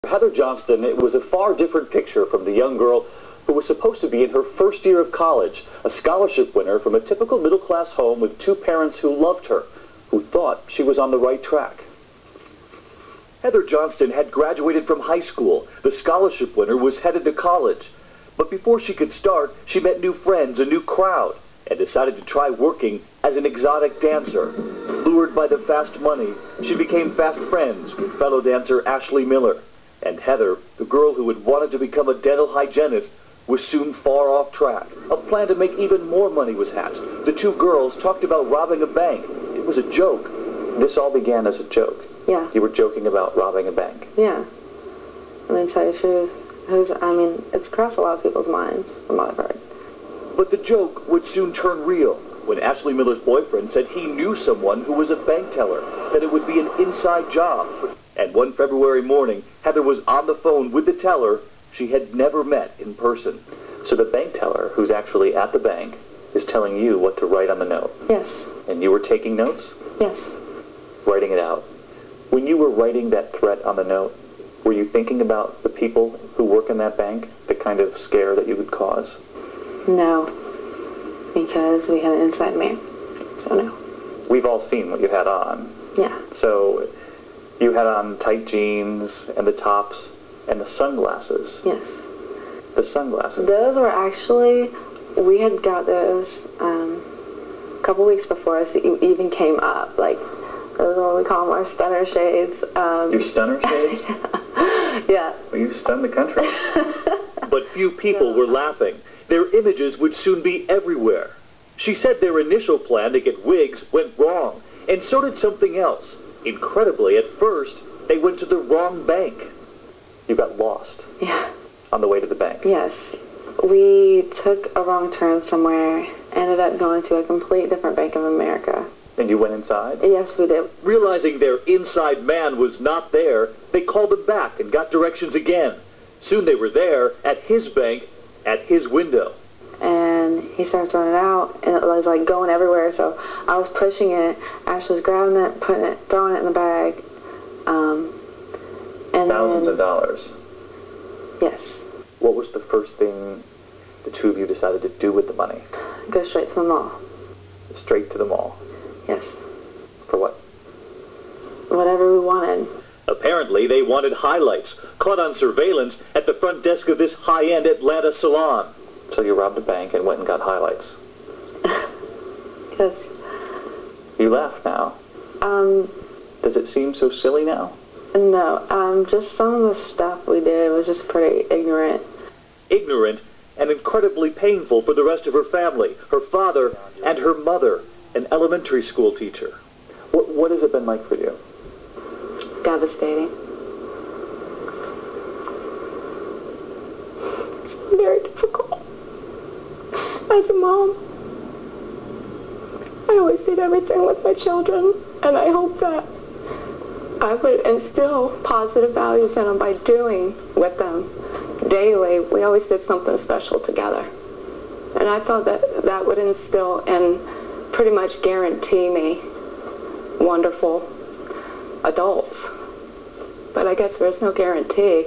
Heather Johnston, it was a far different picture from the young girl who was supposed to be in her first year of college, a scholarship winner from a typical middle-class home with two parents who loved her, who thought she was on the right track. Heather Johnston had graduated from high school. The scholarship winner was headed to college. But before she could start, she met new friends, a new crowd, and decided to try working as an exotic dancer. Lured by the fast money, she became fast friends with fellow dancer Ashley Miller. And Heather, the girl who had wanted to become a dental hygienist, was soon far off track. A plan to make even more money was hatched. The two girls talked about robbing a bank. It was a joke. This all began as a joke. Yeah. You were joking about robbing a bank. Yeah. I mean, to tell you the truth, it's crossed a lot of people's minds, from what I've heard. But the joke would soon turn real when Ashley Miller's boyfriend said he knew someone who was a bank teller, that it would be an inside job. And one February morning, Heather was on the phone with the teller she had never met in person. So the bank teller, who's actually at the bank, is telling you what to write on the note. Yes. And you were taking notes? Yes. Writing it out. When you were writing that threat on the note, were you thinking about the people who work in that bank, the kind of scare that you would cause? No, because we had an inside man, so no. We've all seen what you had on. Yeah. So you had on tight jeans and the tops and the sunglasses. Yes. The sunglasses. Those were actually, we had got those a couple weeks before us even came up. Like, those are what we call them, our stunner shades. Your stunner shades? Yeah. Well, you stunned the country. But few people were laughing. Their images would soon be everywhere. She said their initial plan to get wigs went wrong, and so did something else. Incredibly, at first, they went to the wrong bank. You got lost. Yeah. On the way to the bank. Yes. We took a wrong turn somewhere, ended up going to a complete different Bank of America. And you went inside? Yes, we did. Realizing their inside man was not there, they called him back and got directions again. Soon they were there, at his bank, at his window. And he started throwing it out, and it was like going everywhere, so I was pushing it, Ash was grabbing it, putting it, throwing it in the bag. And thousands of dollars. Yes. What was the first thing the two of you decided to do with the money? Go straight to the mall. Straight to the mall? Yes. For what? Whatever we wanted. Apparently, they wanted highlights, caught on surveillance at the front desk of this high-end Atlanta salon. So you robbed a bank and went and got highlights? Yes. You laugh now. Does it seem so silly now? No, just some of the stuff we did was just pretty ignorant. Ignorant and incredibly painful for the rest of her family, her father and her mother, an elementary school teacher. What has it been like for you? Devastating. Very difficult. As a mom, I always did everything with my children, and I hope that I would instill positive values in them by doing with them daily. We always did something special together. And I thought that that would instill and pretty much guarantee me wonderful adults. But I guess there's no guarantee.